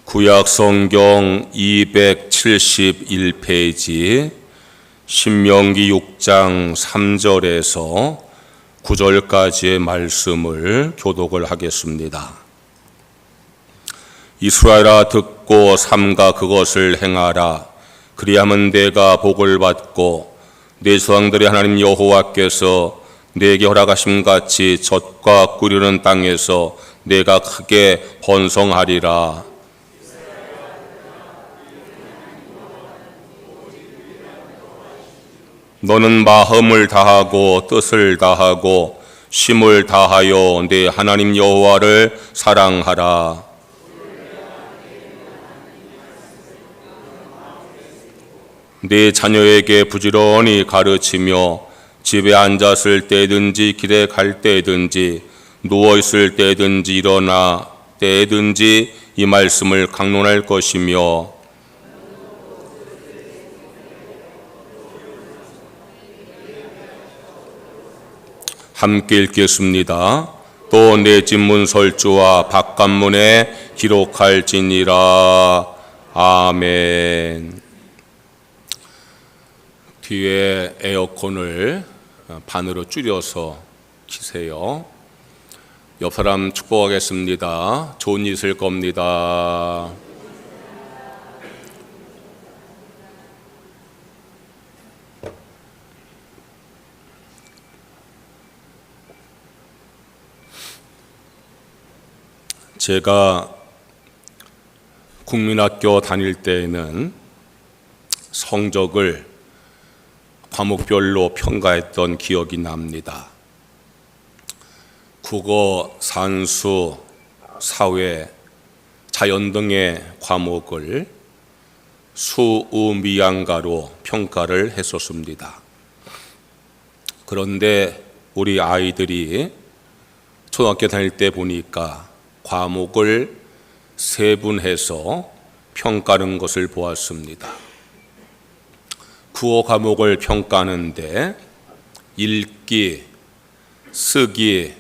구약 성경 271페이지 신명기 6장 3절에서 9절까지의 말씀을 교독을 하겠습니다. 이스라엘아 듣고 삼가 그것을 행하라. 그리하면 내가 복을 받고 내 조상들의 하나님 여호와께서 내게 허락하심 같이 젖과 꿀이는 땅에서 내가 크게 번성하리라. 너는 마음을 다하고 뜻을 다하고 심을 다하여 내 하나님 여호와를 사랑하라. 네 자녀에게 부지런히 가르치며 집에 앉았을 때든지 길에 갈 때든지 누워있을 때든지 일어나 때든지 이 말씀을 강론할 것이며 함께 읽겠습니다. 또 내 집 문설주와 바깥문에 기록할지니라. 아멘. 뒤에 에어컨을 반으로 줄여서 키세요. 옆 사람 축복하겠습니다. 좋은 일 있을 겁니다. 제가 국민학교 다닐 때에는 성적을 과목별로 평가했던 기억이 납니다. 국어, 산수, 사회, 자연 등의 과목을 수우미양가로 평가를 했었습니다. 그런데 우리 아이들이 초등학교 다닐 때 보니까 과목을 세분해서 평가하는 것을 보았습니다. 국어 과목을 평가하는데 읽기, 쓰기,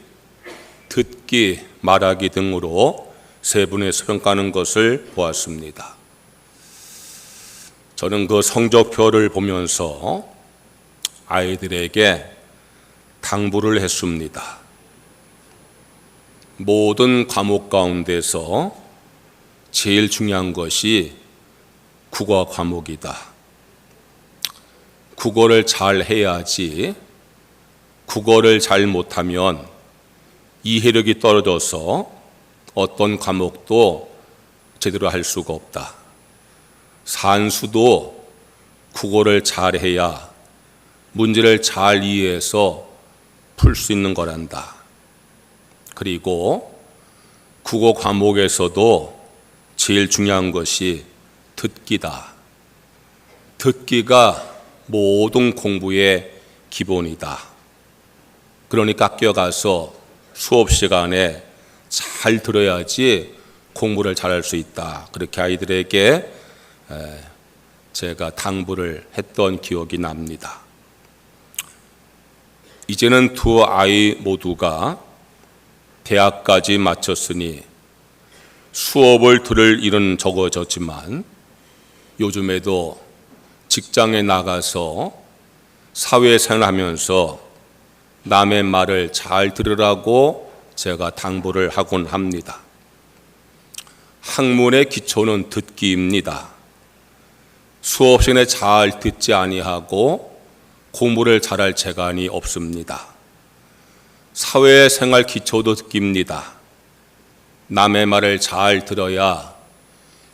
듣기, 말하기 등으로 세분해서 평가하는 것을 보았습니다. 저는 그 성적표를 보면서 아이들에게 당부를 했습니다. 모든 과목 가운데서 제일 중요한 것이 국어 과목이다. 국어를 잘 해야지 국어를 잘 못하면 이해력이 떨어져서 어떤 과목도 제대로 할 수가 없다. 산수도 국어를 잘 해야 문제를 잘 이해해서 풀 수 있는 거란다. 그리고 국어 과목에서도 제일 중요한 것이 듣기다. 듣기가 모든 공부의 기본이다. 그러니까 학교 가서 수업 시간에 잘 들어야지 공부를 잘할 수 있다. 그렇게 아이들에게 제가 당부를 했던 기억이 납니다. 이제는 두 아이 모두가 대학까지 마쳤으니 수업을 들을 일은 적어졌지만 요즘에도 직장에 나가서 사회생활하면서 남의 말을 잘 들으라고 제가 당부를 하곤 합니다. 학문의 기초는 듣기입니다. 수업 시간에 잘 듣지 아니하고 공부를 잘할 재간이 없습니다. 사회생활 기초도 듣기입니다. 남의 말을 잘 들어야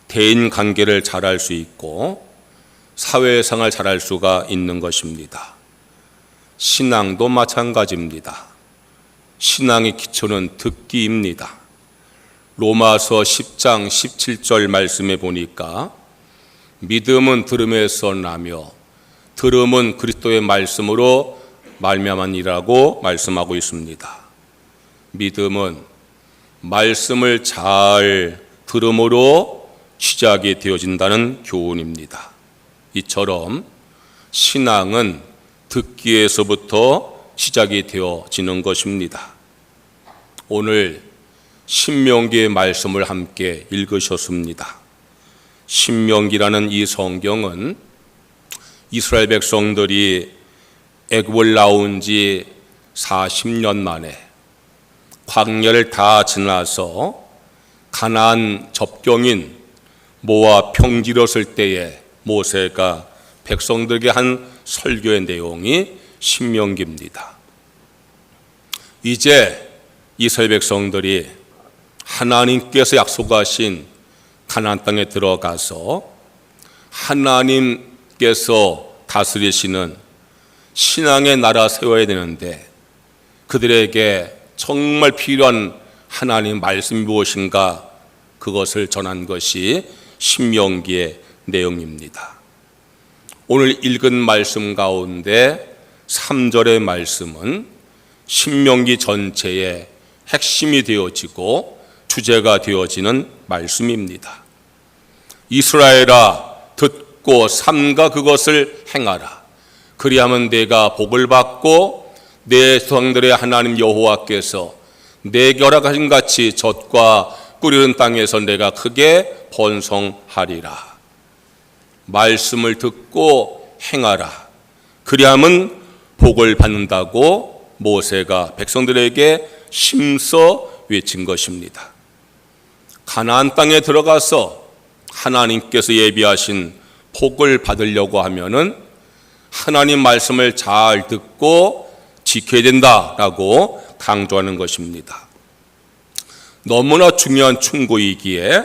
대인관계를 잘할 수 있고 사회생활 잘할 수가 있는 것입니다. 신앙도 마찬가지입니다. 신앙의 기초는 듣기입니다. 로마서 10장 17절 말씀에 보니까 믿음은 들음에서 나며 들음은 그리스도의 말씀으로 말미암으니라고 말씀하고 있습니다. 믿음은 말씀을 잘 들음으로 시작이 되어진다는 교훈입니다. 이처럼 신앙은 듣기에서부터 시작이 되어지는 것입니다. 오늘 신명기의 말씀을 함께 읽으셨습니다. 신명기라는 이 성경은 이스라엘 백성들이 애굽을 나온 지 40년 만에 광야를 다 지나서 가나안 접경인 모압 평지렀을 때에 모세가 백성들에게 한 설교의 내용이 신명기입니다. 이제 이스라엘 백성들이 하나님께서 약속하신 가나안 땅에 들어가서 하나님께서 다스리시는 신앙의 나라 세워야 되는데 그들에게 정말 필요한 하나님 말씀이 무엇인가 그것을 전한 것이 신명기의 내용입니다. 오늘 읽은 말씀 가운데 3절의 말씀은 신명기 전체의 핵심이 되어지고 주제가 되어지는 말씀입니다. 이스라엘아 듣고 삼가 그것을 행하라. 그리하면 내가 복을 받고 내 조상들의 하나님 여호와께서 내게 허락하신 같이 젖과 꿀 흐르는 땅에서 내가 크게 번성하리라. 말씀을 듣고 행하라. 그리하면 복을 받는다고 모세가 백성들에게 심서 외친 것입니다. 가나안 땅에 들어가서 하나님께서 예비하신 복을 받으려고 하면은 하나님 말씀을 잘 듣고 지켜야 된다라고 강조하는 것입니다. 너무나 중요한 충고이기에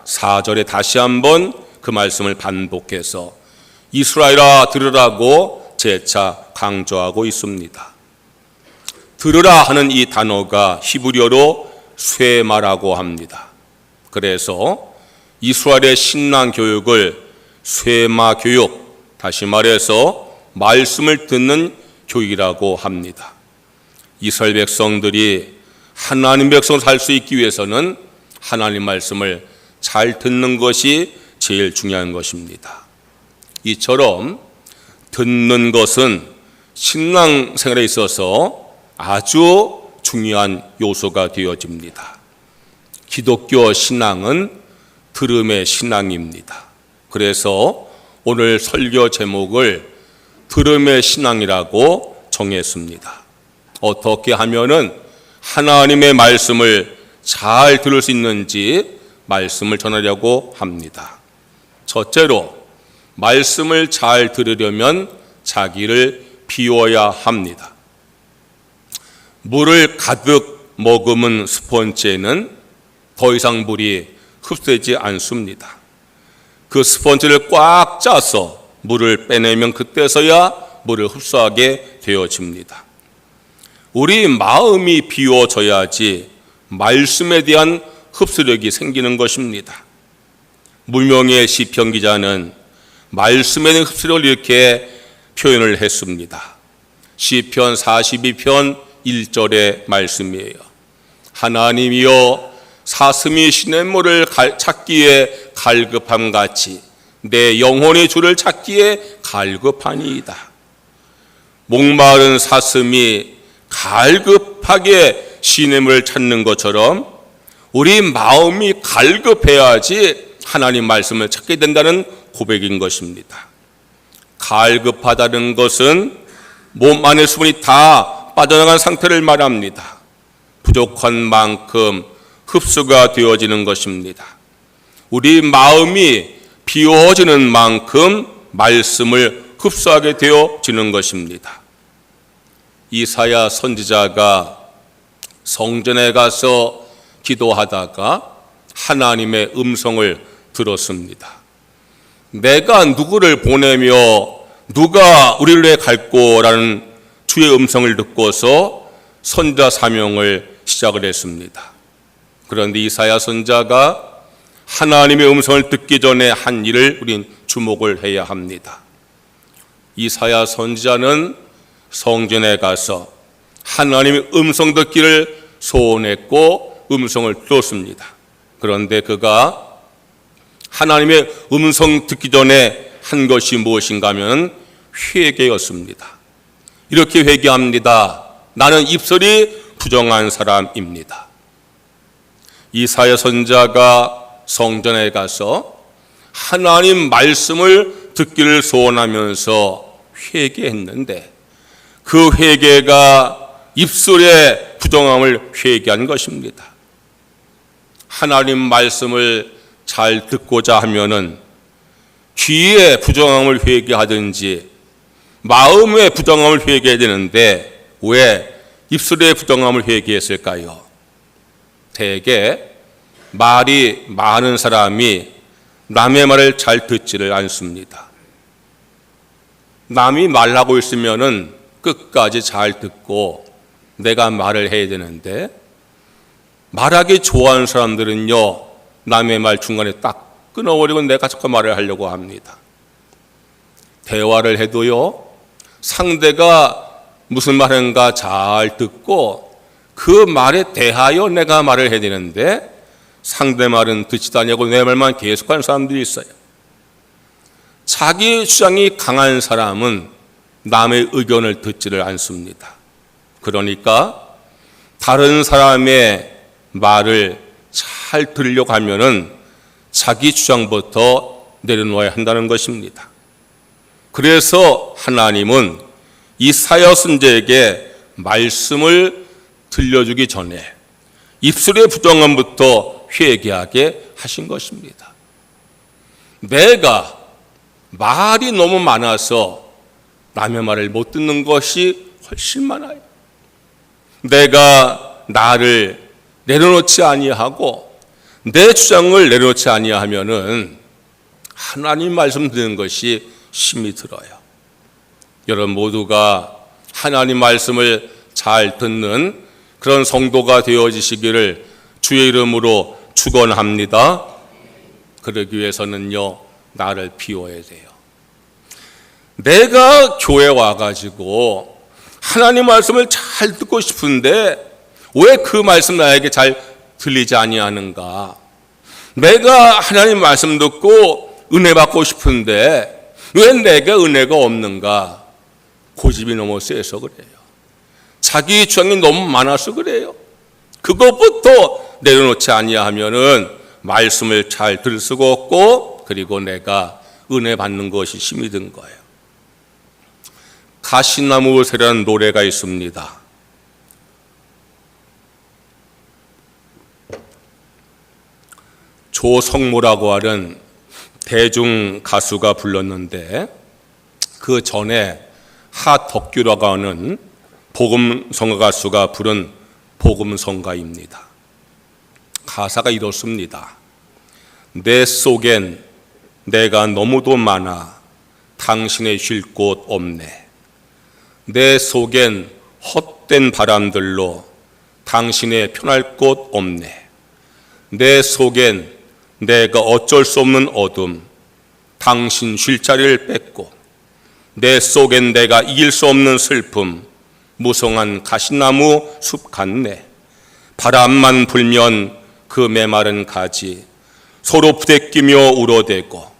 4절에 다시 한번 그 말씀을 반복해서 이스라엘아 들으라고 재차 강조하고 있습니다. 들으라 하는 이 단어가 히브리어로 쇠마라고 합니다. 그래서 이스라엘의 신앙 교육을 쇠마 교육, 다시 말해서 말씀을 듣는 교육이라고 합니다. 이스라엘 백성들이 하나님 백성으로 살 수 있기 위해서는 하나님 말씀을 잘 듣는 것이 제일 중요한 것입니다. 이처럼 듣는 것은 신앙생활에 있어서 아주 중요한 요소가 되어집니다. 기독교 신앙은 들음의 신앙입니다. 그래서 오늘 설교 제목을 들음의 신앙이라고 정했습니다. 어떻게 하면은 하나님의 말씀을 잘 들을 수 있는지 말씀을 전하려고 합니다. 첫째로 말씀을 잘 들으려면 자기를 비워야 합니다. 물을 가득 머금은 스펀지에는 더 이상 물이 흡수되지 않습니다. 그 스펀지를 꽉 짜서 물을 빼내면 그때서야 물을 흡수하게 되어집니다. 우리 마음이 비워져야지 말씀에 대한 흡수력이 생기는 것입니다. 문명의 시편 기자는 말씀에 대한 흡수력을 이렇게 표현을 했습니다. 시편 42편 1절의 말씀이에요. 하나님이여 사슴이 시냇물을 찾기에 갈급함 같이 내 영혼이 주를 찾기에 갈급하니이다. 목마른 사슴이 갈급하게 시냇물을 찾는 것처럼 우리 마음이 갈급해야지 하나님 말씀을 찾게 된다는 고백인 것입니다. 갈급하다는 것은 몸 안의 수분이 다 빠져나간 상태를 말합니다. 부족한 만큼 흡수가 되어지는 것입니다. 우리 마음이 비워지는 만큼 말씀을 흡수하게 되어지는 것입니다. 이사야 선지자가 성전에 가서 기도하다가 하나님의 음성을 들었습니다. 내가 누구를 보내며 누가 우리를 위해 갈꼬라는 주의 음성을 듣고서 선지자 사명을 시작을 했습니다. 그런데 이사야 선지자가 하나님의 음성을 듣기 전에 한 일을 우린 주목을 해야 합니다. 이사야 선지자는 성전에 가서 하나님의 음성 듣기를 소원했고 음성을 들었습니다. 그런데 그가 하나님의 음성 듣기 전에 한 것이 무엇인가 하면 회개였습니다. 이렇게 회개합니다. 나는 입술이 부정한 사람입니다. 이사야 선지자가 성전에 가서 하나님 말씀을 듣기를 소원하면서 회개했는데 그 회개가 입술의 부정함을 회개한 것입니다. 하나님 말씀을 잘 듣고자 하면은 귀의 부정함을 회개하든지 마음의 부정함을 회개해야 되는데 왜 입술의 부정함을 회개했을까요? 대개 말이 많은 사람이 남의 말을 잘 듣지를 않습니다. 남이 말하고 있으면은 끝까지 잘 듣고 내가 말을 해야 되는데 말하기 좋아하는 사람들은요 남의 말 중간에 딱 끊어버리고 내가 자꾸 말을 하려고 합니다. 대화를 해도요 상대가 무슨 말인가 잘 듣고 그 말에 대하여 내가 말을 해야 되는데 상대 말은 듣지도 않냐고 내 말만 계속하는 사람들이 있어요. 자기 주장이 강한 사람은 남의 의견을 듣지를 않습니다. 그러니까 다른 사람의 말을 잘 들으려고 하면은 자기 주장부터 내려놓아야 한다는 것입니다. 그래서 하나님은 이 사여선지에게 말씀을 들려주기 전에 입술의 부정함부터 회개하게 하신 것입니다. 내가 말이 너무 많아서 남의 말을 못 듣는 것이 훨씬 많아요. 내가 나를 내려놓지 아니하고 내 주장을 내려놓지 아니하면은 하나님 말씀 듣는 것이 힘이 들어요. 여러분 모두가 하나님 말씀을 잘 듣는 그런 성도가 되어지시기를 주의 이름으로 축원합니다. 그러기 위해서는요 나를 비워야 돼요. 내가 교회 와가지고 하나님 말씀을 잘 듣고 싶은데 왜 그 말씀 나에게 잘 들리지 아니하는가? 내가 하나님 말씀 듣고 은혜 받고 싶은데 왜 내게 은혜가 없는가? 고집이 너무 세서 그래요. 자기 주장이 너무 많아서 그래요. 그것부터 내려놓지 아니하면은 말씀을 잘 들을 수가 없고 그리고 내가 은혜 받는 것이 힘이 든 거예요. 가시나무 새라는 노래가 있습니다. 조성모라고 하는 대중 가수가 불렀는데 그 전에 하덕규라고 하는 복음성가 가수가 부른 복음성가입니다. 가사가 이렇습니다. 내 속엔 내가 너무도 많아 당신의 쉴 곳 없네. 내 속엔 헛된 바람들로 당신의 편할 곳 없네. 내 속엔 내가 어쩔 수 없는 어둠, 당신 쉴 자리를 뺏고 내 속엔 내가 이길 수 없는 슬픔, 무성한 가시나무 숲 같네. 바람만 불면 그 메마른 가지 서로 부대끼며 울어대고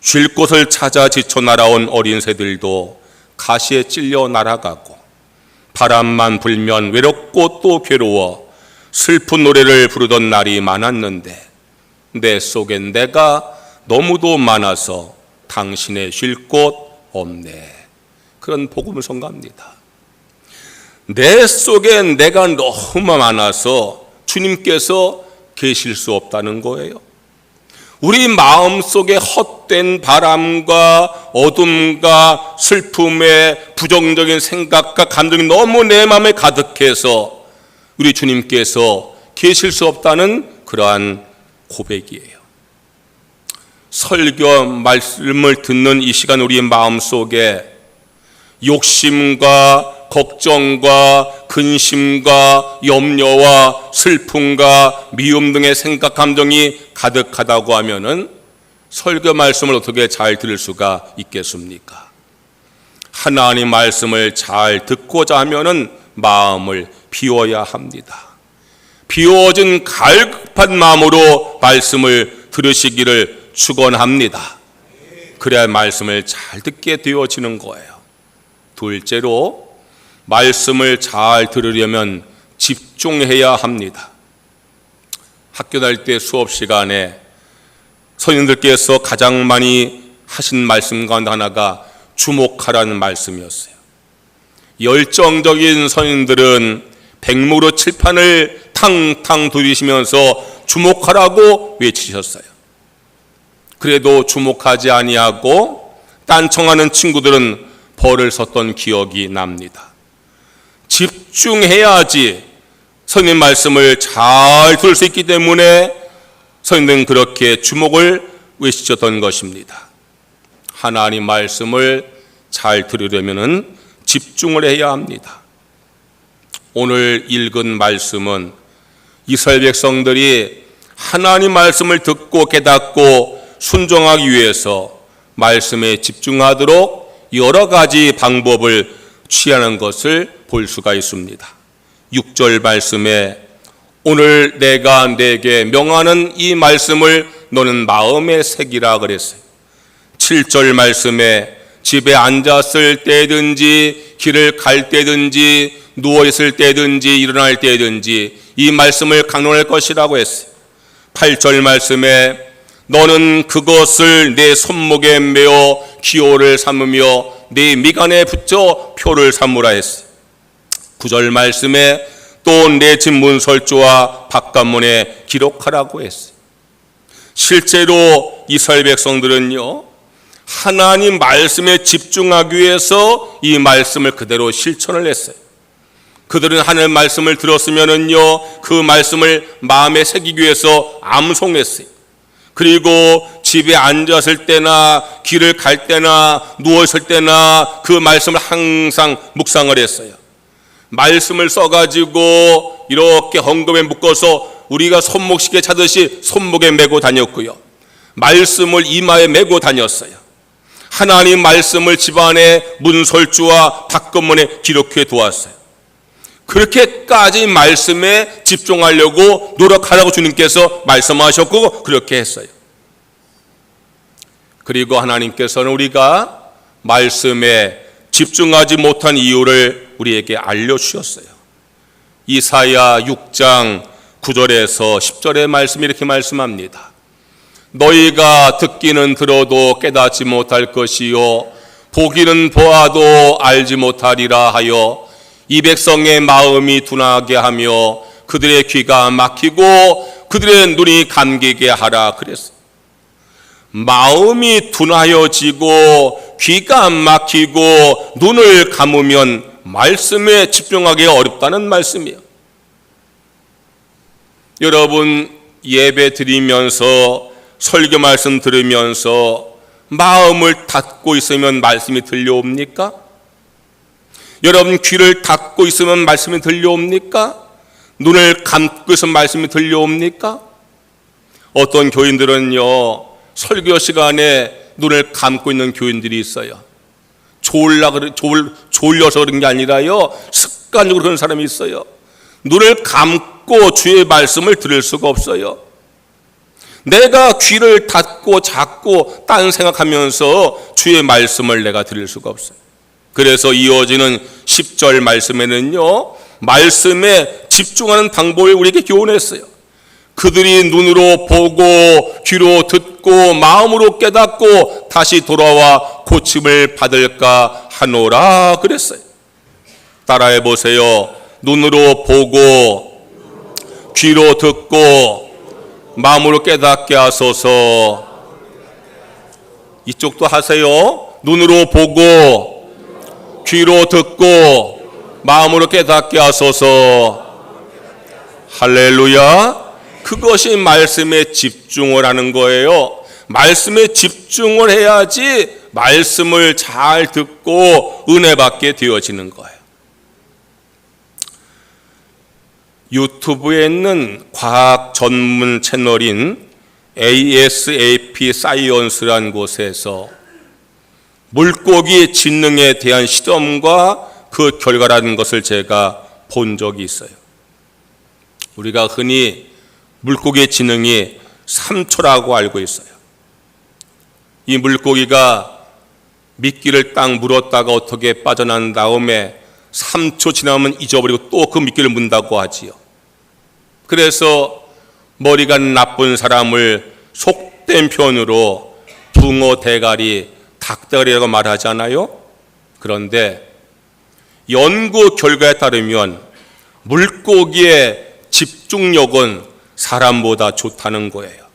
쉴 곳을 찾아 지쳐 날아온 어린 새들도 가시에 찔려 날아가고 바람만 불면 외롭고 또 괴로워 슬픈 노래를 부르던 날이 많았는데 내 속엔 내가 너무도 많아서 당신의 쉴 곳 없네. 그런 복음을 선가합니다. 내 속엔 내가 너무 많아서 주님께서 계실 수 없다는 거예요. 우리 마음 속에 헛된 바람과 어둠과 슬픔의 부정적인 생각과 감정이 너무 내 마음에 가득해서 우리 주님께서 계실 수 없다는 그러한 고백이에요. 설교 말씀을 듣는 이 시간 우리 마음 속에 욕심과 걱정과 근심과 염려와 슬픔과 미움 등의 생각 감정이 가득하다고 하면은 설교 말씀을 어떻게 잘 들을 수가 있겠습니까? 하나님 말씀을 잘 듣고자 하면은 마음을 비워야 합니다. 비워진 갈급한 마음으로 말씀을 들으시기를 축원합니다. 그래야 말씀을 잘 듣게 되어지는 거예요. 둘째로 말씀을 잘 들으려면 집중해야 합니다. 학교 다닐 때 수업 시간에 선생님들께서 가장 많이 하신 말씀 가운데 하나가 주목하라는 말씀이었어요. 열정적인 선생님들은 백무로 칠판을 탕탕 두드리시면서 주목하라고 외치셨어요. 그래도 주목하지 아니하고 딴청하는 친구들은 벌을 섰던 기억이 납니다. 집중해야지 선생님 말씀을 잘 들을 수 있기 때문에 선생님들은 그렇게 주목을 외치셨던 것입니다. 하나님 말씀을 잘 들으려면 집중을 해야 합니다. 오늘 읽은 말씀은 이스라엘 백성들이 하나님 말씀을 듣고 깨닫고 순종하기 위해서 말씀에 집중하도록 여러 가지 방법을 취하는 것을 볼 수가 있습니다. 6절 말씀에 오늘 내가 네게 명하는 이 말씀을 너는 마음에 새기라 그랬어요. 7절 말씀에 집에 앉았을 때든지 길을 갈 때든지 누워있을 때든지 일어날 때든지 이 말씀을 강론할 것이라고 했어요. 8절 말씀에 너는 그것을 내 손목에 메어 기호를 삼으며 네 미간에 붙여 표를 삼으라 했어요. 9절 말씀에 또 내 집 문설주와 바깥문에 기록하라고 했어요. 실제로 이스라엘 백성들은요, 하나님 말씀에 집중하기 위해서 이 말씀을 그대로 실천을 했어요. 그들은 하나님 말씀을 들었으면은요, 그 말씀을 마음에 새기기 위해서 암송했어요. 그리고 집에 앉았을 때나 길을 갈 때나 누워있을 때나 그 말씀을 항상 묵상을 했어요. 말씀을 써가지고 이렇게 헝겊에 묶어서 우리가 손목시계 차듯이 손목에 메고 다녔고요. 말씀을 이마에 메고 다녔어요. 하나님 말씀을 집안의 문설주와 바깥문에 기록해 두었어요. 그렇게까지 말씀에 집중하려고 노력하라고 주님께서 말씀하셨고 그렇게 했어요. 그리고 하나님께서는 우리가 말씀에 집중하지 못한 이유를 우리에게 알려주셨어요. 이사야 6장 9절에서 10절의 말씀이 이렇게 말씀합니다. 너희가 듣기는 들어도 깨닫지 못할 것이요 보기는 보아도 알지 못하리라 하여 이 백성의 마음이 둔하게 하며 그들의 귀가 막히고 그들의 눈이 감기게 하라 그랬어요. 마음이 둔하여지고 귀가 막히고 눈을 감으면 말씀에 집중하기 어렵다는 말씀이에요. 여러분 예배 드리면서 설교 말씀 들으면서 마음을 닫고 있으면 말씀이 들려옵니까? 여러분 귀를 닫고 있으면 말씀이 들려옵니까? 눈을 감고 있으면 말씀이 들려옵니까? 어떤 교인들은요, 설교 시간에 눈을 감고 있는 교인들이 있어요. 졸려서 그런 게 아니라요, 습관적으로 그런 사람이 있어요. 눈을 감고 주의 말씀을 들을 수가 없어요. 내가 귀를 닫고 자꾸 딴 생각하면서 주의 말씀을 내가 들을 수가 없어요. 그래서 이어지는 10절 말씀에는요, 말씀에 집중하는 방법을 우리에게 교훈했어요. 그들이 눈으로 보고 귀로 듣고 마음으로 깨닫고 다시 돌아와 고침을 받을까 하노라 그랬어요. 따라해 보세요. 눈으로 보고 귀로 듣고 마음으로 깨닫게 하소서. 이쪽도 하세요. 눈으로 보고 귀로 듣고 마음으로 깨닫게 하소서. 할렐루야. 그것이 말씀에 집중을 하는 거예요. 말씀에 집중을 해야지 말씀을 잘 듣고 은혜 받게 되어지는 거예요. 유튜브에 있는 과학 전문 채널인 ASAP 사이언스라는 곳에서 물고기 지능에 대한 실험과 그 결과라는 것을 제가 본 적이 있어요. 우리가 흔히 물고기의 지능이 3초라고 알고 있어요. 이 물고기가 미끼를 딱 물었다가 어떻게 빠져난 다음에 3초 지나면 잊어버리고 또 그 미끼를 문다고 하지요. 그래서 머리가 나쁜 사람을 헛된 표현으로 붕어 대가리, 닭다리라고 말하잖아요. 그런데 연구 결과에 따르면 물고기의 집중력은 사람보다 좋다는 거예요.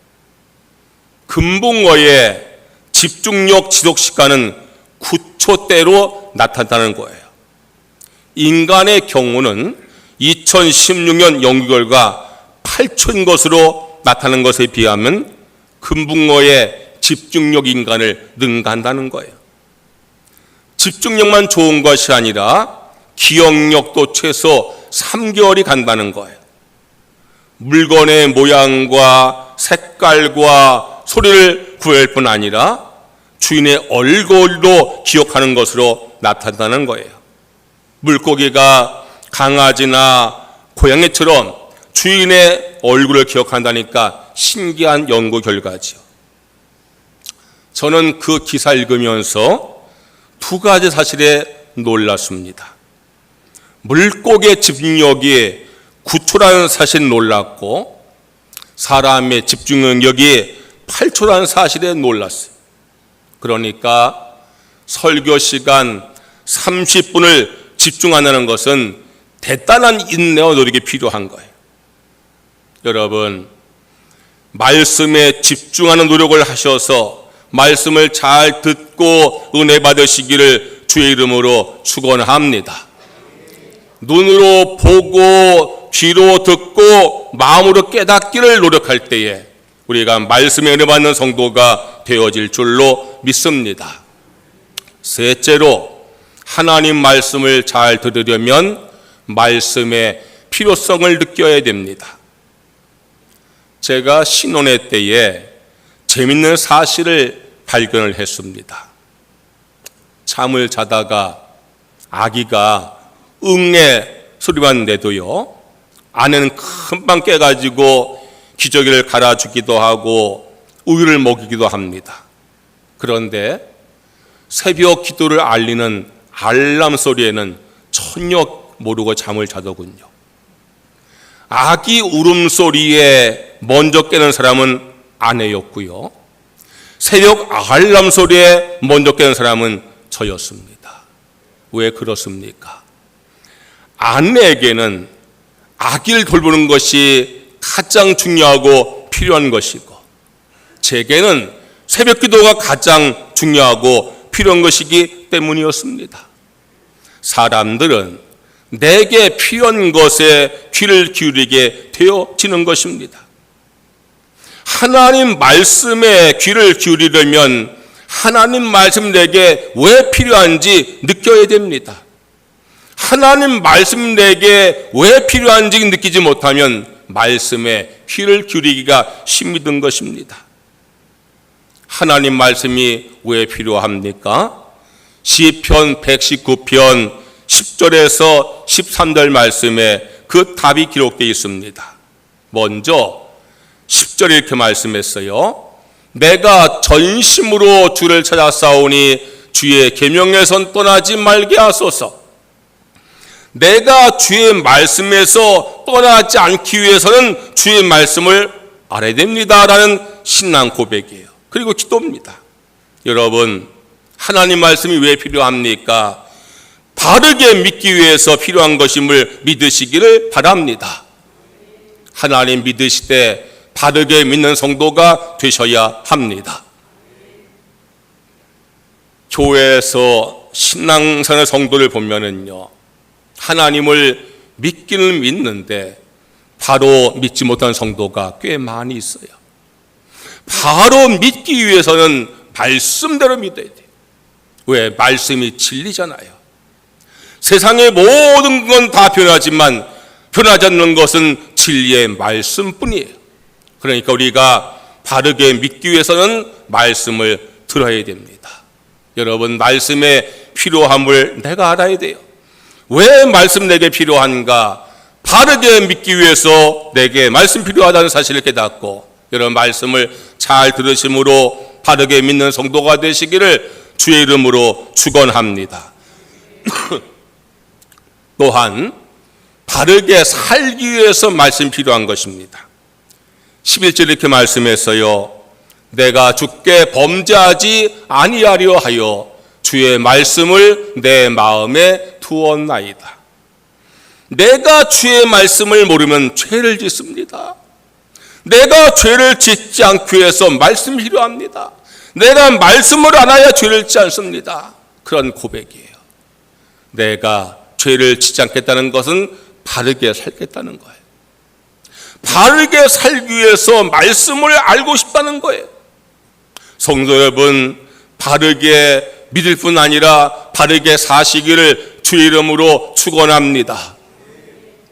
금붕어의 집중력 지속 시간은 9초대로 나타난다는 거예요. 인간의 경우는 2016년 연구 결과 8초인 것으로 나타난 것에 비하면 금붕어의 집중력 인간을 능가한다는 거예요. 집중력만 좋은 것이 아니라 기억력도 최소 3개월이 간다는 거예요. 물건의 모양과 색깔과 소리를 구할 뿐 아니라 주인의 얼굴도 기억하는 것으로 나타난다는 거예요. 물고기가 강아지나 고양이처럼 주인의 얼굴을 기억한다니까 신기한 연구 결과지요. 저는 그 기사 읽으면서 두 가지 사실에 놀랐습니다. 물고기의 집중력이 9초라는 사실에 놀랐고 사람의 집중력이 8초라는 사실에 놀랐어요. 그러니까 설교 시간 30분을 집중한다는 것은 대단한 인내와 노력이 필요한 거예요. 여러분, 말씀에 집중하는 노력을 하셔서 말씀을 잘 듣고 은혜 받으시기를 주의 이름으로 축원합니다. 눈으로 보고 귀로 듣고 마음으로 깨닫기를 노력할 때에 우리가 말씀에 은혜 받는 성도가 되어질 줄로 믿습니다. 셋째로, 하나님 말씀을 잘 들으려면 말씀의 필요성을 느껴야 됩니다. 제가 신혼의 때에 재밌는 사실을 발견을 했습니다. 잠을 자다가 아기가 응애 소리만 내도요, 아내는 금방 깨가지고 기저귀를 갈아주기도 하고 우유를 먹이기도 합니다. 그런데 새벽 기도를 알리는 알람 소리에는 전혀 모르고 잠을 자더군요. 아기 울음소리에 먼저 깨는 사람은 아내였고요, 새벽 알람 소리에 먼저 깨는 사람은 저였습니다. 왜 그렇습니까? 아내에게는 아기를 돌보는 것이 가장 중요하고 필요한 것이고, 제게는 새벽 기도가 가장 중요하고 필요한 것이기 때문이었습니다. 사람들은 내게 필요한 것에 귀를 기울이게 되어지는 것입니다. 하나님 말씀에 귀를 기울이려면 하나님 말씀 내게 왜 필요한지 느껴야 됩니다. 하나님 말씀 내게 왜 필요한지 느끼지 못하면 말씀에 귀를 기울이기가 힘든 것입니다. 하나님 말씀이 왜 필요합니까? 시편 119편 10절에서 13절 말씀에 그 답이 기록되어 있습니다. 먼저 10절에 이렇게 말씀했어요. 내가 전심으로 주를 찾아싸우니 주의 계명에선 떠나지 말게 하소서. 내가 주의 말씀에서 떠나지 않기 위해서는 주의 말씀을 알아야 됩니다라는 신앙 고백이에요. 그리고 기도입니다. 여러분, 하나님 말씀이 왜 필요합니까? 바르게 믿기 위해서 필요한 것임을 믿으시기를 바랍니다. 하나님 믿으시되 바르게 믿는 성도가 되셔야 합니다. 교회에서 신앙생활 성도를 보면은요, 하나님을 믿기는 믿는데 바로 믿지 못한 성도가 꽤 많이 있어요. 바로 믿기 위해서는 말씀대로 믿어야 돼요. 왜? 말씀이 진리잖아요. 세상의 모든 건 다 변하지만 변하지 않는 것은 진리의 말씀뿐이에요. 그러니까 우리가 바르게 믿기 위해서는 말씀을 들어야 됩니다. 여러분, 말씀의 필요함을 내가 알아야 돼요. 왜 말씀 내게 필요한가? 바르게 믿기 위해서 내게 말씀 필요하다는 사실을 깨닫고 여러분, 말씀을 잘 들으심으로 바르게 믿는 성도가 되시기를 주의 이름으로 축원합니다. 또한 바르게 살기 위해서 말씀이 필요한 것입니다. 11절 이렇게 말씀했어요. 내가 주께 범죄하지 아니하려 하여 주의 말씀을 내 마음에 두었나이다. 내가 주의 말씀을 모르면 죄를 짓습니다. 내가 죄를 짓지 않기 위해서 말씀이 필요합니다. 내가 말씀을 알아야 죄를 짓지 않습니다. 그런 고백이에요. 내가 죄를 짓지 않겠다는 것은 바르게 살겠다는 거예요. 바르게 살기 위해서 말씀을 알고 싶다는 거예요. 성도 여러분, 바르게 믿을 뿐 아니라 바르게 사시기를 주의 이름으로 축원합니다.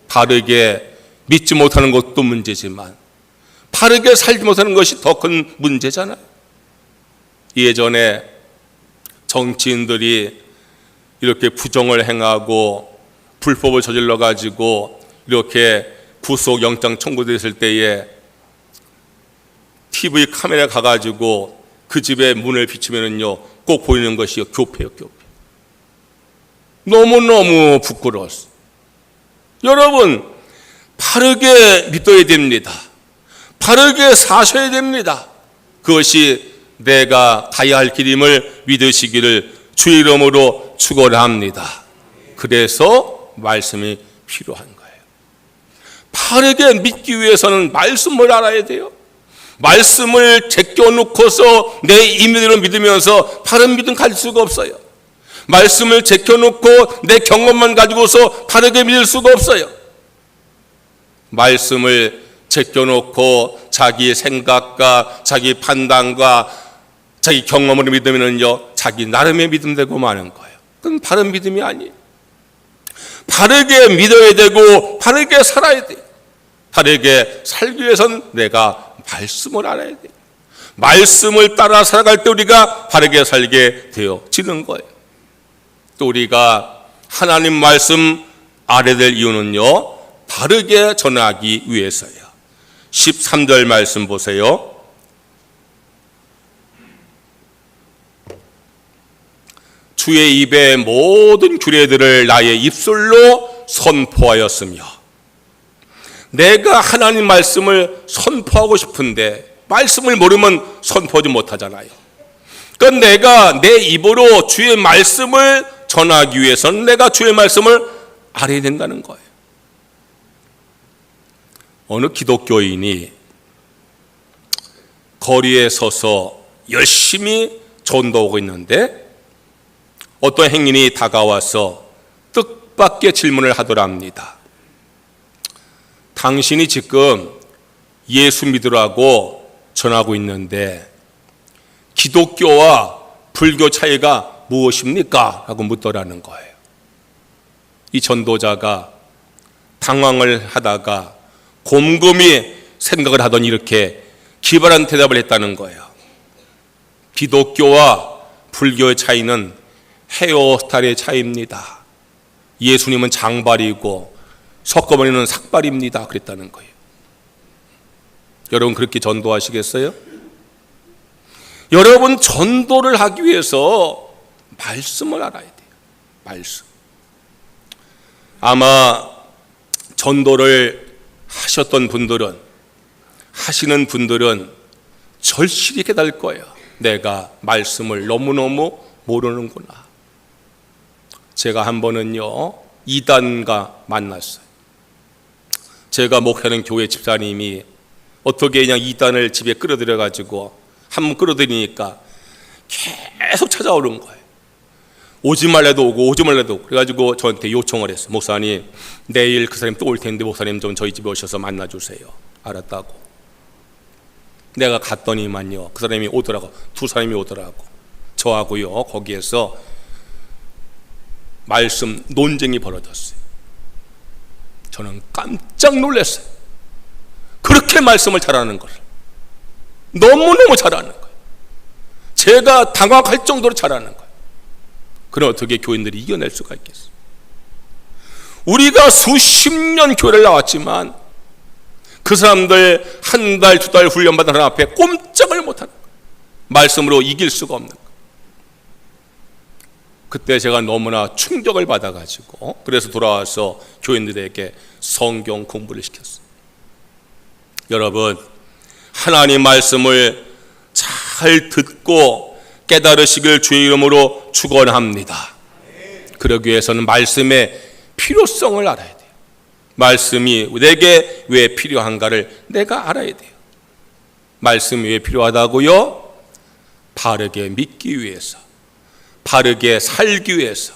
바르게 믿지 못하는 것도 문제지만 바르게 살지 못하는 것이 더 큰 문제잖아요. 예전에 정치인들이 이렇게 부정을 행하고 불법을 저질러 가지고 이렇게 구속 영장 청구됐을 때에 TV 카메라 가가지고 그 집에 문을 비추면은요 꼭 보이는 것이 교회예요. 교회. 너무너무 부끄러웠어요. 여러분, 바르게 믿어야 됩니다. 바르게 사셔야 됩니다. 그것이 내가 가야 할 길임을 믿으시기를 주의 이름으로 축원합니다. 그래서 말씀이 필요한 거예요. 바르게 믿기 위해서는 말씀을 알아야 돼요. 말씀을 제껴놓고서 내 임의대로 믿으면서 바른 믿음 가질 수가 없어요. 말씀을 제껴놓고 내 경험만 가지고서 바르게 믿을 수가 없어요. 말씀을 제껴놓고 자기 생각과 자기 판단과 자기 경험으로 믿으면요 자기 나름의 믿음 되고 마는 거예요. 그건 바른 믿음이 아니에요. 바르게 믿어야 되고 바르게 살아야 돼요. 바르게 살기 위해서는 내가 말씀을 알아야 돼요. 말씀을 따라 살아갈 때 우리가 바르게 살게 되어지는 거예요. 또 우리가 하나님 말씀 알아야 될 이유는요 바르게 전하기 위해서예요. 13절 말씀 보세요. 주의 입의 모든 규례들을 나의 입술로 선포하였으며, 내가 하나님 말씀을 선포하고 싶은데 말씀을 모르면 선포하지 못하잖아요. 그러니까 내가 내 입으로 주의 말씀을 전하기 위해서는 내가 주의 말씀을 알아야 된다는 거예요. 어느 기독교인이 거리에 서서 열심히 전도하고 있는데 어떤 행인이 다가와서 뜻밖의 질문을 하더랍니다. 당신이 지금 예수 믿으라고 전하고 있는데 기독교와 불교 차이가 무엇입니까? 라고 묻더라는 거예요. 이 전도자가 당황을 하다가 곰곰이 생각을 하더니 이렇게 기발한 대답을 했다는 거예요. 기독교와 불교의 차이는 헤어스타일의 차이입니다. 예수님은 장발이고 석고머리는 삭발입니다. 그랬다는 거예요. 여러분 그렇게 전도하시겠어요? 여러분 전도를 하기 위해서 말씀을 알아야 돼요. 말씀. 아마 전도를 하셨던 분들은, 하시는 분들은 절실히 깨달을 거예요. 내가 말씀을 너무너무 모르는구나. 제가 한 번은요 이단과 만났어요. 제가 목회하는 교회 집사님이 어떻게 그냥 이단을 집에 끌어들여 가지고 한번 끌어들이니까 계속 찾아오는 거예요. 오지 말래도 오고 오지 말래도 오고. 그래가지고 저한테 요청을 했어요. 목사님 내일 그 사람이 또 올 텐데 목사님 좀 저희 집에 오셔서 만나주세요. 알았다고. 내가 갔더니만요 그 사람이 오더라고. 두 사람이 오더라고. 저하고요 거기에서 말씀 논쟁이 벌어졌어요. 저는 깜짝 놀랐어요. 그렇게 말씀을 잘하는 걸 너무너무 잘하는 거예요. 제가 당황할 정도로 잘하는 거예요. 그럼 어떻게 교인들이 이겨낼 수가 있겠어요? 우리가 수십 년 교회를 나왔지만 그 사람들 한 달, 두 달 훈련받은 사람 앞에 꼼짝을 못하는 거예요. 말씀으로 이길 수가 없는 거예요. 그때 제가 너무나 충격을 받아가지고 그래서 돌아와서 교인들에게 성경 공부를 시켰어요. 여러분 하나님 말씀을 잘 잘 듣고 깨달으시길 주의 이름으로 축원합니다. 그러기 위해서는 말씀의 필요성을 알아야 돼요. 말씀이 내게 왜 필요한가를 내가 알아야 돼요. 말씀이 왜 필요하다고요? 바르게 믿기 위해서, 바르게 살기 위해서,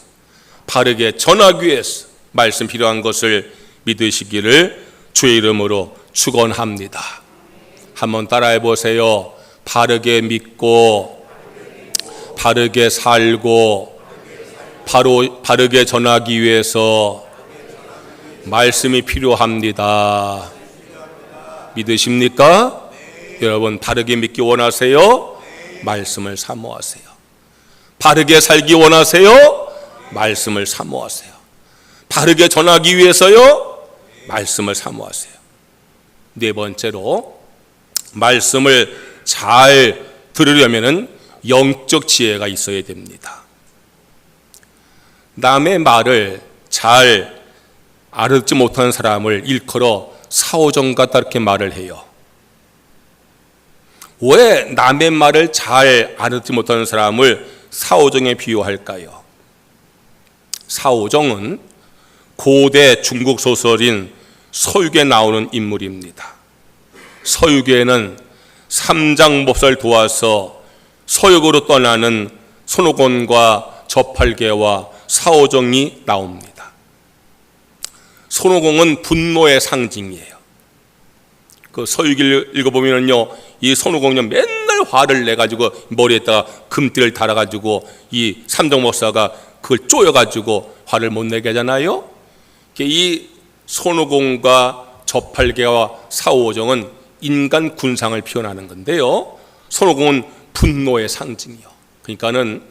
바르게 전하기 위해서 말씀 필요한 것을 믿으시기를 주의 이름으로 축원합니다. 한번 따라해 보세요. 바르게 믿고 바르게 살고 바르게 전하기 위해서 말씀이 필요합니다. 믿으십니까? 여러분 바르게 믿기 원하세요? 말씀을 사모하세요. 바르게 살기 원하세요? 말씀을 사모하세요. 바르게 전하기 위해서요? 말씀을 사모하세요. 네 번째로 말씀을 잘 들으려면은 영적 지혜가 있어야 됩니다. 남의 말을 잘 알아듣지 못하는 사람을 일컬어 사오정 같다 이렇게 말을 해요. 왜 남의 말을 잘 알아듣지 못하는 사람을 사오정에 비유할까요? 사오정은 고대 중국 소설인 서유기에 나오는 인물입니다. 서유기에는 삼장법사를 도와서 서역으로 떠나는 손오공과 저팔계와 사오정이 나옵니다. 손오공은 분노의 상징이에요. 그 서유기를 읽어보면요, 이 손오공은 맨날 화를 내가지고 머리에다가 금띠를 달아가지고 이 삼정법사가 그걸 쪼여가지고 화를 못 내게 하잖아요. 이 손오공과 저팔계와 사오정은 인간 군상을 표현하는 건데요. 손오공은 분노의 상징이요. 그러니까는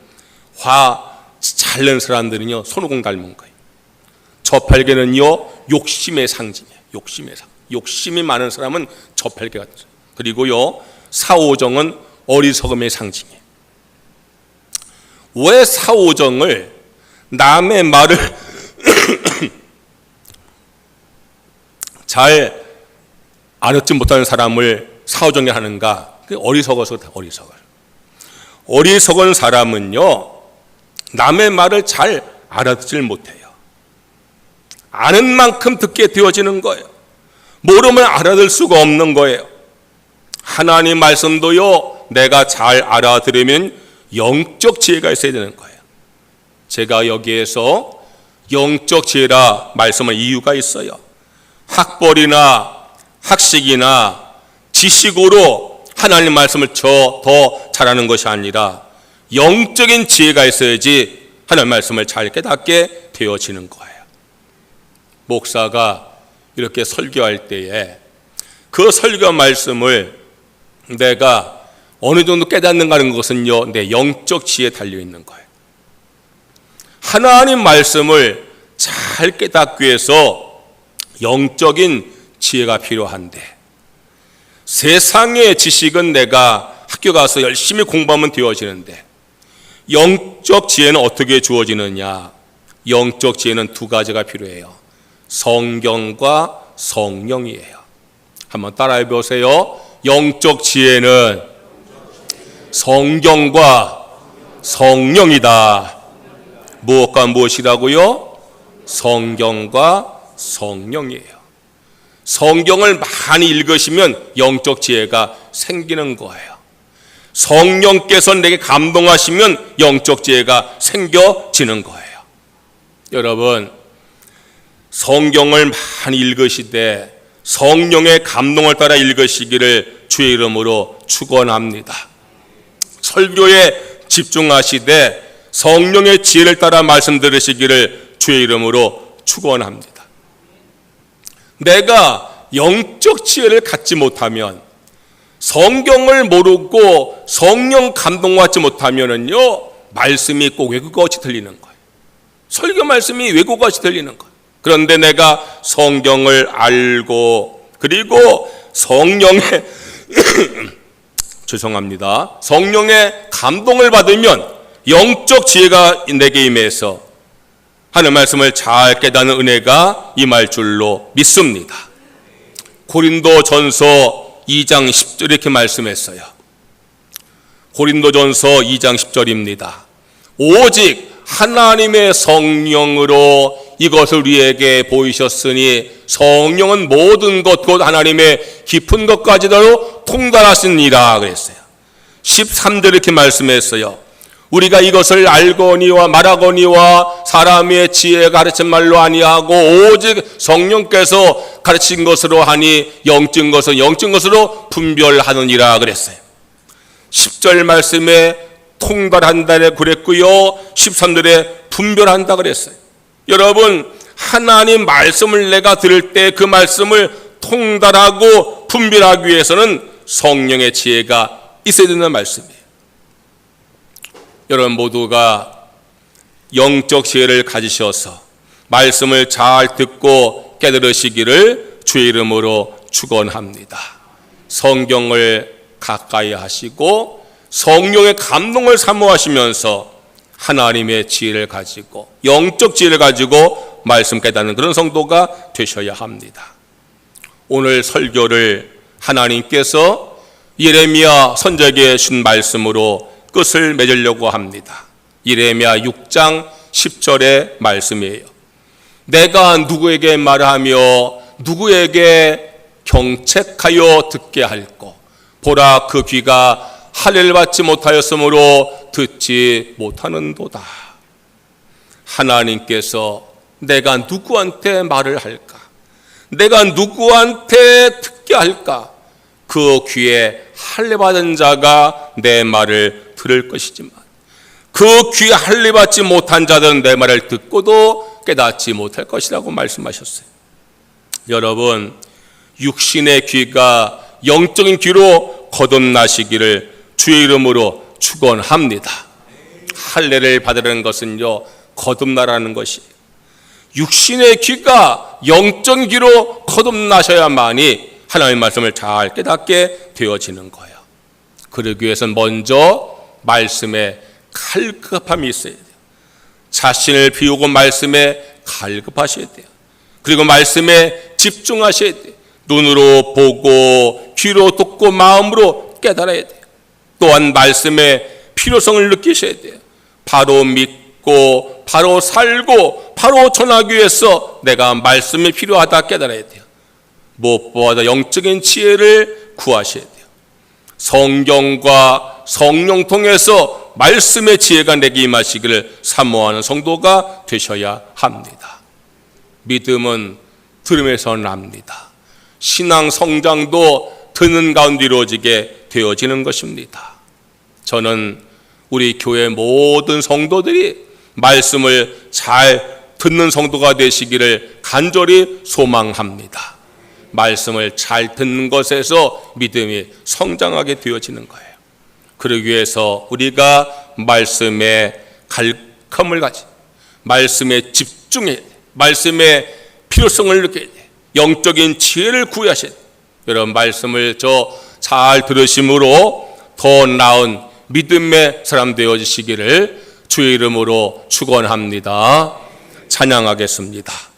화 잘 낸 사람들은요 손오공 닮은 거예요. 저팔계는요 욕심의 상징이에요. 욕심의 상징. 욕심이 많은 사람은 저팔계 같은 사람. 그리고요 사오정은 어리석음의 상징이에요. 왜 사오정을 남의 말을 잘 알아듣지 못하는 사람을 사오정이 하는가? 어리석어서 어리석은 사람은요 남의 말을 잘 알아듣질 못해요. 아는 만큼 듣게 되어지는 거예요. 모르면 알아들 수가 없는 거예요. 하나님 말씀도요 내가 잘 알아들으면 영적 지혜가 있어야 되는 거예요. 제가 여기에서 영적 지혜라 말씀할 이유가 있어요. 학벌이나 학식이나 지식으로 하나님 말씀을 더 잘하는 것이 아니라 영적인 지혜가 있어야지 하나님 말씀을 잘 깨닫게 되어지는 거예요. 목사가 이렇게 설교할 때에 그 설교 말씀을 내가 어느 정도 깨닫는가 하는 것은요 내 영적 지혜에 달려있는 거예요. 하나님 말씀을 잘 깨닫기 위해서 영적인 지혜가 필요한데 세상의 지식은 내가 학교 가서 열심히 공부하면 되어지는데 영적 지혜는 어떻게 주어지느냐? 영적 지혜는 두 가지가 필요해요. 성경과 성령이에요. 한번 따라해 보세요. 영적 지혜는 성경과 성령이다. 무엇과 무엇이라고요? 성경과 성령이에요. 성경을 많이 읽으시면 영적 지혜가 생기는 거예요. 성령께서 내게 감동하시면 영적 지혜가 생겨지는 거예요. 여러분 성경을 많이 읽으시되 성령의 감동을 따라 읽으시기를 주의 이름으로 축원합니다. 설교에 집중하시되 성령의 지혜를 따라 말씀 들으시기를 주의 이름으로 축원합니다. 내가 영적 지혜를 갖지 못하면 성경을 모르고 성령 감동받지 못하면은요 말씀이 꼭 외국어같이 들리는 거예요. 설교 말씀이 외국어같이 들리는 거예요. 그런데 내가 성경을 알고 그리고 성령의 죄송합니다. 성령의 감동을 받으면 영적 지혜가 내게 임해서 하는 말씀을 잘 깨닫는 은혜가 임할 줄로 믿습니다. 고린도전서 2장 10절 이렇게 말씀했어요. 고린도전서 2장 10절입니다. 오직 하나님의 성령으로 이것을 우리에게 보이셨으니 성령은 모든 것 곧 하나님의 깊은 것까지도 통달하시니라 그랬어요. 13절 이렇게 말씀했어요. 우리가 이것을 알거니와 말하거니와 사람의 지혜가 가르친 말로 아니하고 오직 성령께서 가르친 것으로 하니 영적인 것은 영적인 것으로 분별하느니라 그랬어요. 10절 말씀에 통달한다 그랬고요. 13절에 분별한다 그랬어요. 여러분, 하나님 말씀을 내가 들을 때 그 말씀을 통달하고 분별하기 위해서는 성령의 지혜가 있어야 된다는 말씀이에요. 여러분 모두가 영적 지혜를 가지셔서 말씀을 잘 듣고 깨달으시기를 주의 이름으로 축원합니다. 성경을 가까이 하시고 성령의 감동을 사모하시면서 하나님의 지혜를 가지고 영적 지혜를 가지고 말씀 깨닫는 그런 성도가 되셔야 합니다. 오늘 설교를 하나님께서 예레미야 선지자에게 준 말씀으로 끝을 맺으려고 합니다. 예레미야 6장 10절의 말씀이에요. 내가 누구에게 말하며 누구에게 경책하여 듣게 할꼬 보라 그 귀가 할례를 받지 못하였으므로 듣지 못하는도다. 하나님께서 내가 누구한테 말을 할까? 내가 누구한테 듣게 할까? 그 귀에 할례 받은 자가 내 말을 들을 것이지만 그 귀에 할례 받지 못한 자들은 내 말을 듣고도 깨닫지 못할 것이라고 말씀하셨어요. 여러분, 육신의 귀가 영적인 귀로 거듭나시기를 주의 이름으로 축원합니다. 할례를 받으라는 것은요, 거듭나라는 것이에요. 육신의 귀가 영적인 귀로 거듭나셔야만이 하나님의 말씀을 잘 깨닫게 되어지는 거예요. 그러기 위해서는 먼저 말씀에 갈급함이 있어야 돼요. 자신을 비우고 말씀에 갈급하셔야 돼요. 그리고 말씀에 집중하셔야 돼요. 눈으로 보고 귀로 듣고 마음으로 깨달아야 돼요. 또한 말씀의 필요성을 느끼셔야 돼요. 바로 믿고 바로 살고 바로 전하기 위해서 내가 말씀이 필요하다 깨달아야 돼요. 무엇보다 영적인 지혜를 구하셔야 돼요. 성경과 성령 통해서 말씀의 지혜가 내게 임하시기를 사모하는 성도가 되셔야 합니다. 믿음은 들음에서 납니다. 신앙 성장도 듣는 가운데 이루어지게 되어지는 것입니다. 저는 우리 교회 모든 성도들이 말씀을 잘 듣는 성도가 되시기를 간절히 소망합니다. 말씀을 잘 듣는 것에서 믿음이 성장하게 되어지는 거예요. 그러기 위해서 우리가 말씀에 갈감을 가지, 말씀에 집중해, 말씀의 필요성을 느껴야 돼. 영적인 지혜를 구하셔야 돼. 여러분 말씀을 잘 들으심으로 더 나은 믿음의 사람 되어지시기를 주의 이름으로 축원합니다. 찬양하겠습니다.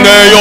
내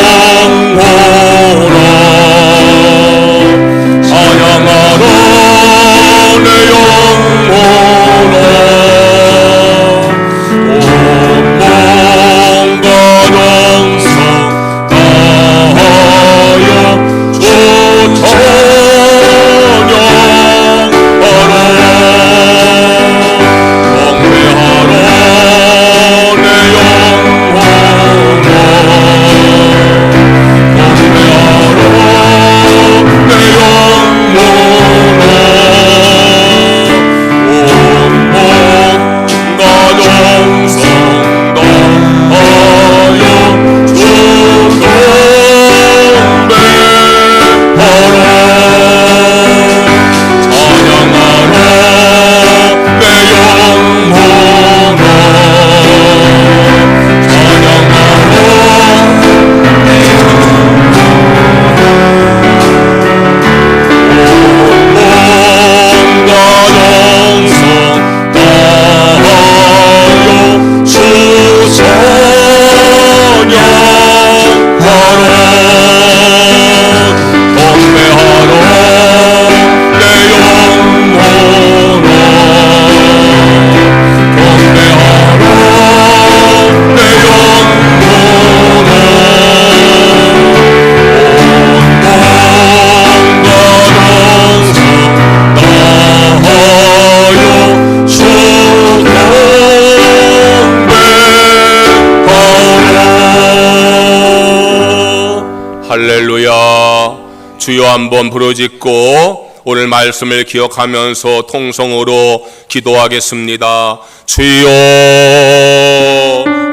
주여 한번 부르짖고 오늘 말씀을 기억하면서 통성으로 기도하겠습니다. 주여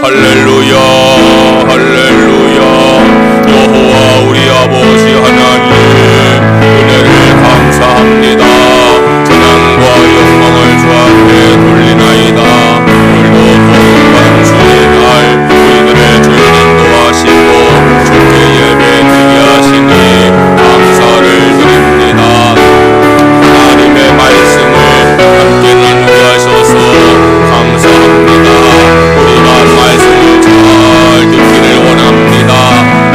할렐루야 할렐루야. 여호와 우리 아버지 하나님 은혜를 감사합니다. 찬양과 영광을 주 앞에 돌리나이다. 오늘도 거룩한 주의 날 우리들을 주님 인도하시고 주께 예배드리게 하시니 감사를 드립니다. 하나님의 말씀을 함께 나누게 하셔서 감사합니다. 우리가 말씀을 잘 듣기를 원합니다.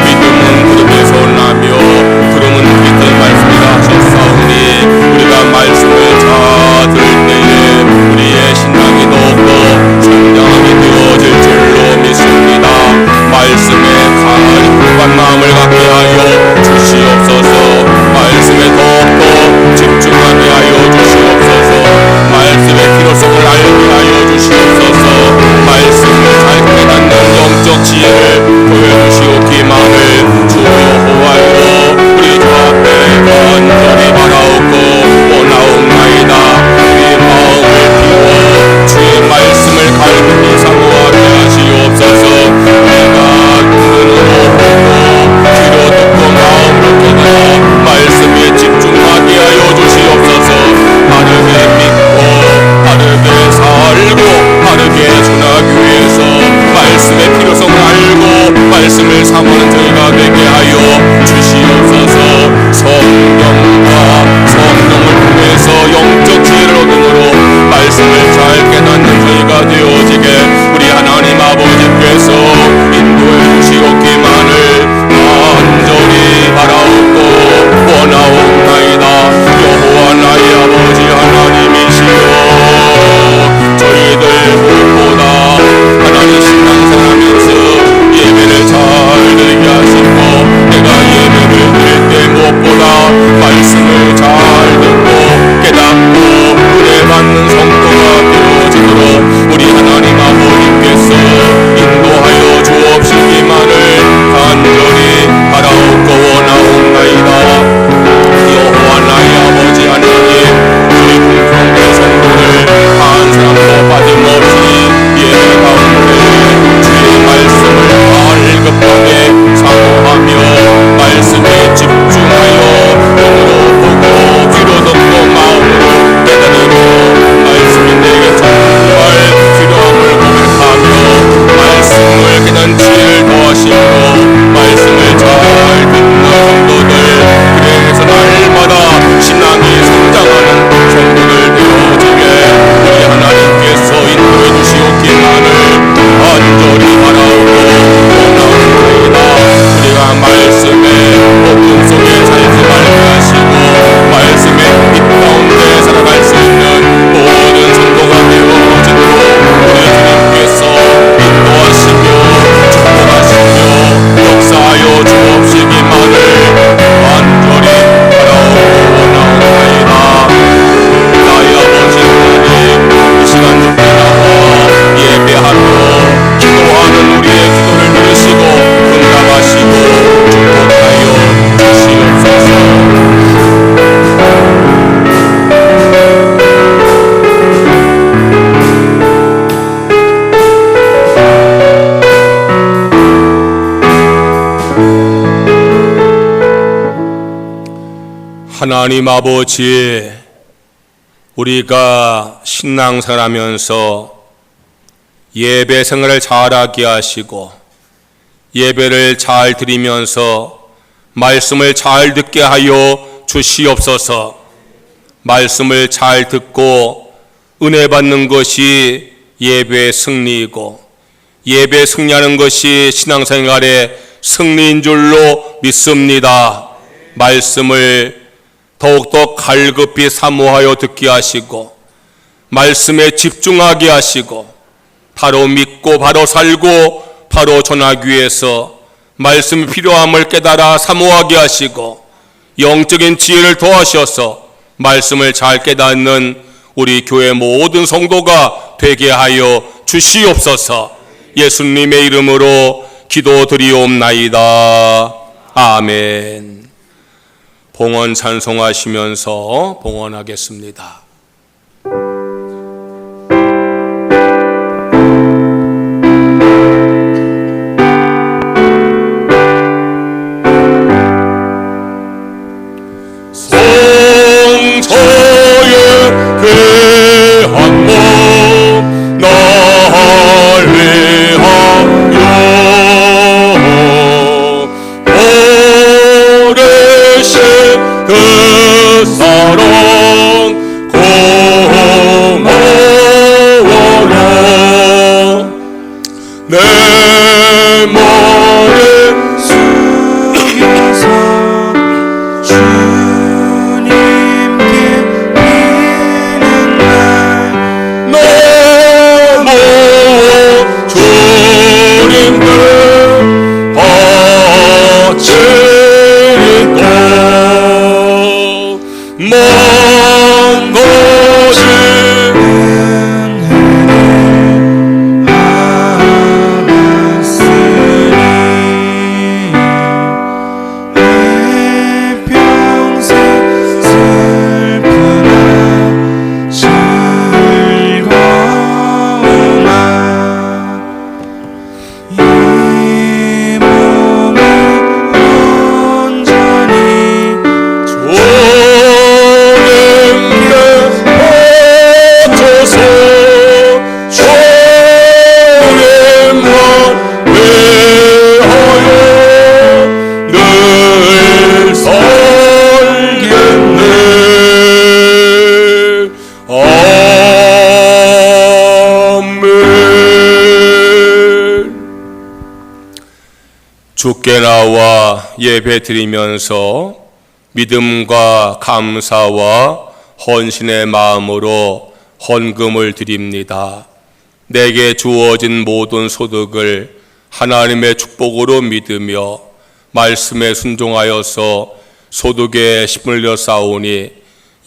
믿음은 들음에서 나며 들음은 믿는 말씀이라 하셨사오니 우리가 말씀을 잘 들을 때에 우리의 신앙이 더욱더 성장하게 되어질 줄로 믿습니다. 말씀에 가득한 마음을 갖게 하여 주시옵소서. 말씀에 더욱더 집중하게 하여 주시옵소서. 말씀의 필요성을 알게 하여 주시옵소서. 말씀을 잘 깨닫는 영적 지혜를 보여주시옵기만을 주 여호와여 우리 주 앞에 간절히 바라옵고 원하옵나이다. 우리 마음을 비워 주의 말씀을 갈급히 사모하게 하시옵소서. 우리가 눈으로 보고 귀로 듣고 마음으로 깨달아 말씀에 집중하게 하여 주시옵소서. 바르게 믿고 바르게 살고 바르게 전하기 위해서 말씀의 필요성을 알고 말씀을 사모하는 저희가 되게 하여 주시옵소서. 성령과 성령을 통해서 영적 지혜를 얻음으로 말씀을 잘 깨닫는 저희가 되어지게 우리 하나님 아버지께서 인도해 주시옵기만을 간절히 바라옵고 원하옵나이다. 여호와 나의 아버지 하나님이시여 저희들 무엇보다 하나님 신앙생활하면서 예배를 잘 드리게 하시고 내가 예배를 드릴 때 무엇보다 말씀을 잘 듣고 깨닫고 은혜 받는 성도가 되어지도록 우리 하나님 아버지께서 인도하여 주옵시기만을 간절히 바라옵고 원하옵나이다. 여호와 나의 아버지 하나님 저희 공평된 성도를 한 사람도 빠짐없이 예배 가운데 주의 말씀을 갈급하게 사모하며 말씀에 집중하여 눈으로 보고 귀로 듣고 마음으로 깨달으며 말씀이 내게 정말 필요함을 고백하며 말씀을 깨닫는 지혜를 더하시고 말씀을 잘 듣는 성도들 그래서 날마다 신앙이 성장하는 성도들 되어지게 우리 하나님께서 인도해 주시옵기만을 간절히 바라오고 원하옵나이다. 우리가 말씀에 복음 속에 살수 말게 하시고 말씀의 빛 가운데 살아갈 수 있는 모든 성도가 되어지도록 우리 주님께서 인도하시며 축복하시며 역사하여 주옵시기만을 간절히 바라오고 원하옵나이다. 나의 아버지 하나님 이 시간 주께 나와 예배하며 기도하는 우리의 기도를 들으시고 응답하시고 축복하여 주시옵소서. 하나님 아버지 우리가 신앙생활하면서 예배 생활을 잘하게 하시고 예배를 잘 드리면서 말씀을 잘 듣게 하여 주시옵소서. 말씀을 잘 듣고 은혜 받는 것이 예배의 승리이고 예배에 승리하는 것이 신앙생활의 승리인 줄로 믿습니다. 말씀을 더욱더 갈급히 사모하여 듣게 하시고 말씀에 집중하게 하시고 바로 믿고 바로 살고 바로 전하기 위해서 말씀이 필요함을 깨달아 사모하게 하시고 영적인 지혜를 더하셔서 말씀을 잘 깨닫는 우리 교회 모든 성도가 되게 하여 주시옵소서. 예수님의 이름으로 기도드리옵나이다. 아멘. 봉헌 찬송하시면서 봉헌하겠습니다. 주께 나와 예배 드리면서 믿음과 감사와 헌신의 마음으로 헌금을 드립니다. 내게 주어진 모든 소득을 하나님의 축복으로 믿으며 말씀에 순종하여서 소득에 힘을려 싸우니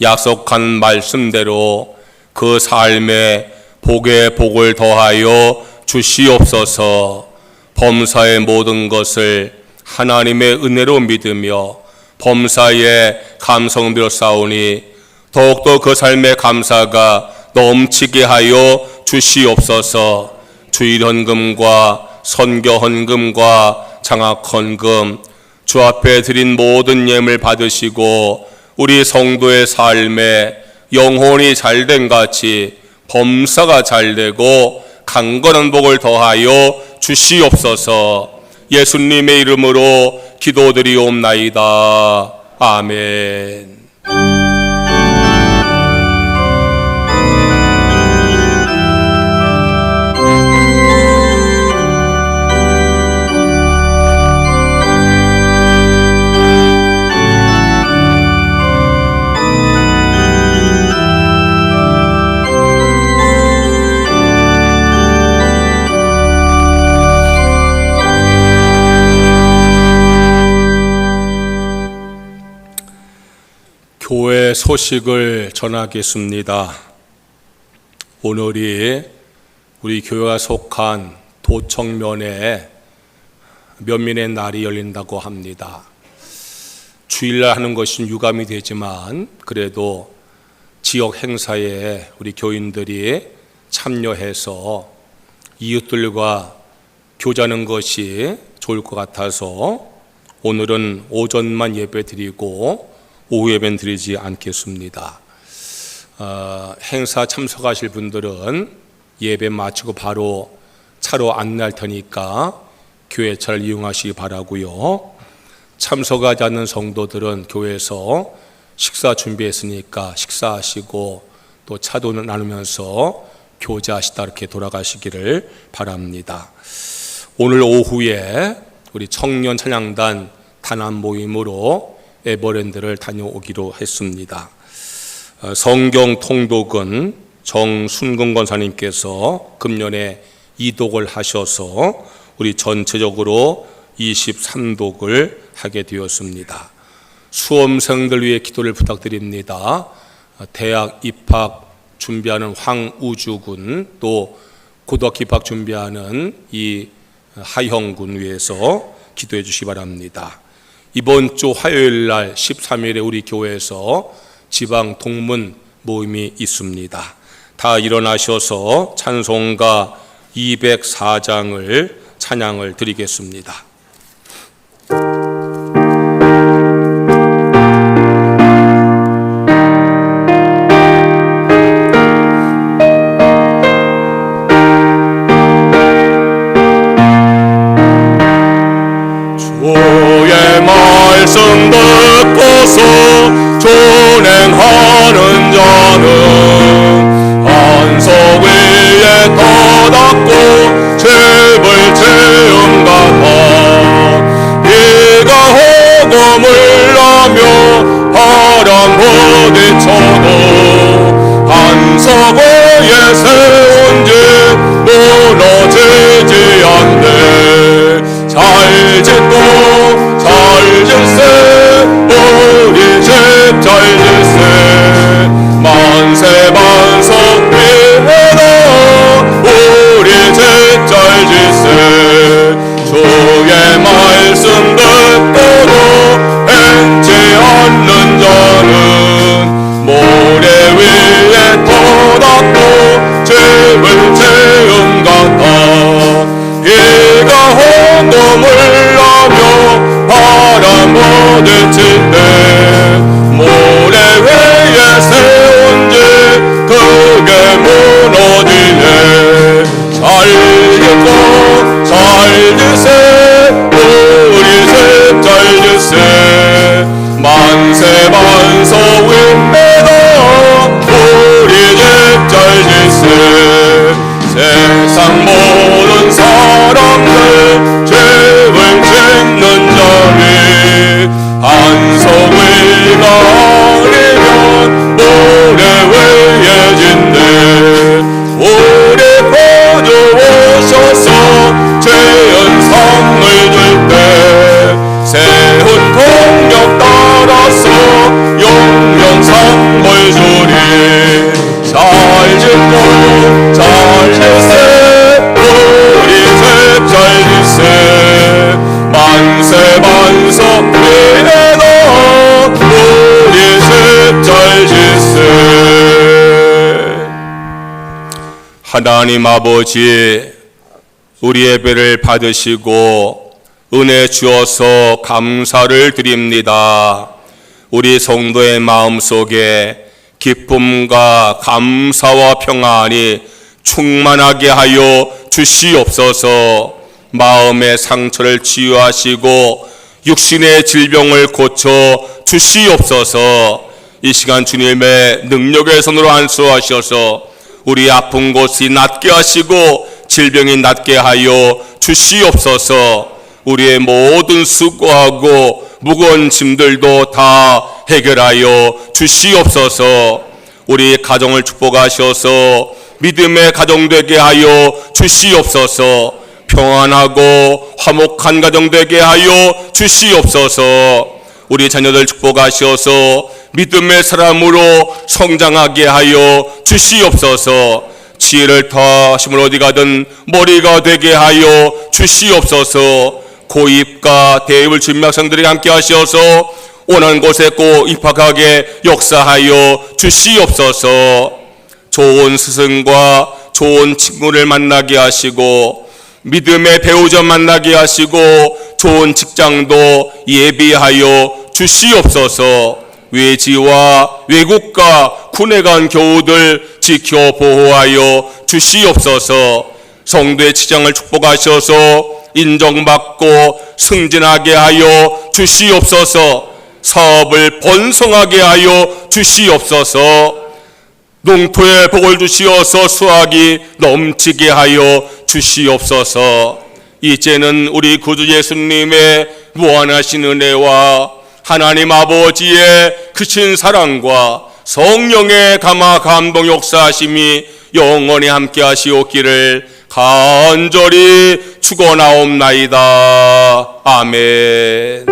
약속한 말씀대로 그 삶에 복에 복을 더하여 주시옵소서. 범사의 모든 것을 하나님의 은혜로 믿으며 범사에 감성되어 싸우니 더욱더 그 삶의 감사가 넘치게 하여 주시옵소서. 주일헌금과 선교헌금과 장학헌금 주 앞에 드린 모든 예물 받으시고 우리 성도의 삶에 영혼이 잘된 같이 범사가 잘되고 강건한 복을 더하여 주시옵소서. 예수님의 이름으로 기도드리옵나이다. 아멘. 교회 소식을 전하겠습니다. 오늘이 우리 교회가 속한 도청면에 면민의 날이 열린다고 합니다. 주일날 하는 것은 유감이 되지만 그래도 지역 행사에 우리 교인들이 참여해서 이웃들과 교제하는 것이 좋을 것 같아서 오늘은 오전만 예배 드리고 오후 예배는 드리지 않겠습니다. 행사 참석하실 분들은 예배 마치고 바로 차로 안내할 테니까 교회차를 이용하시기 바라고요. 참석하지 않는 성도들은 교회에서 식사 준비했으니까 식사하시고 또 차도 나누면서 교제하시다 이렇게 돌아가시기를 바랍니다. 오늘 오후에 우리 청년 찬양단 단합 모임으로 에버랜드를 다녀오기로 했습니다. 성경 통독은 정순근 권사님께서 금년에 2독을 하셔서 우리 전체적으로 23독을 하게 되었습니다. 수험생들 위해 기도를 부탁드립니다. 대학 입학 준비하는 황우주군, 또 고등학교 입학 준비하는 이 하형군 위해서 기도해 주시기 바랍니다. 이번 주 화요일 날 13일에 우리 교회에서 지방 동문 모임이 있습니다. 다 일어나셔서 찬송가 204장을 찬양을 드리겠습니다. 주의 말씀 듣고서 준행하는 자는 한석 위에 떠났고 집을 채운 같아 비가 호금을 나며 바람 부딪혀도 한석 위에 세운 집 무너지지 않네. 잘 짓고 잘 질세 우리 집 잘 질세 만세 반석 위에다 우리 집 잘 질세 주의 말씀 듣고도 행치 않는 자는 모래 위에 떠났고 집을 채운 같아 비가 호금을 나며 바람 부딪힐 때 모래 위에 세운 집 크게 무너지네. 잘 짓고 잘 질세 우리 집 잘 질세 만세 반석 위에다 우리 집 잘 질세 세상 모든 사람들 죄를 짓는 자리 한석 위가 아니면 모래 위에 짓네. 우리 구주 오셔서 죄은 상을 줄 때 세운 동력 따라서 영영 상을 주리. 잘 짓고 잘 질세 우리 집 잘 질세 만세 반석 위에다 우리 집 잘 질세. 하나님 아버지, 우리 예배를 받으시고 은혜 주어서 감사를 드립니다. 우리 성도의 마음속에 기쁨과 감사와 평안이 충만하게 하여 주시옵소서. 마음의 상처를 치유하시고 육신의 질병을 고쳐 주시옵소서. 이 시간 주님의 능력의 손으로 안수하셔서 우리 아픈 곳이 낫게 하시고 질병이 낫게 하여 주시옵소서. 우리의 모든 수고하고 무거운 짐들도 다 해결하여 주시옵소서. 우리 가정을 축복하셔서 믿음의 가정 되게 하여 주시옵소서. 평안하고 화목한 가정 되게 하여 주시옵소서. 우리 자녀들 축복하셔서 믿음의 사람으로 성장하게 하여 주시옵소서. 지혜를 더하심을 어디 가든 머리가 되게 하여 주시옵소서. 고입과 대입을 준비 학생들이 함께 하셔서 원하는 곳에 꼭 입학하게 역사하여 주시옵소서. 좋은 스승과 좋은 친구를 만나게 하시고 믿음의 배우자 만나게 하시고 좋은 직장도 예비하여 주시옵소서. 외지와 외국과 군에 간 교우들 지켜 보호하여 주시옵소서. 성도의 치장을 축복하셔서 인정받고 승진하게 하여 주시옵소서. 사업을 번성하게 하여 주시옵소서. 농토에 복을 주시어서 수확이 넘치게 하여 주시옵소서. 이제는 우리 구주 예수님의 무한하신 은혜와 하나님 아버지의 크신 사랑과 성령의 감화 감동 역사하심이 영원히 함께 하시옵기를 간절히 축원하옵나이다. 아멘.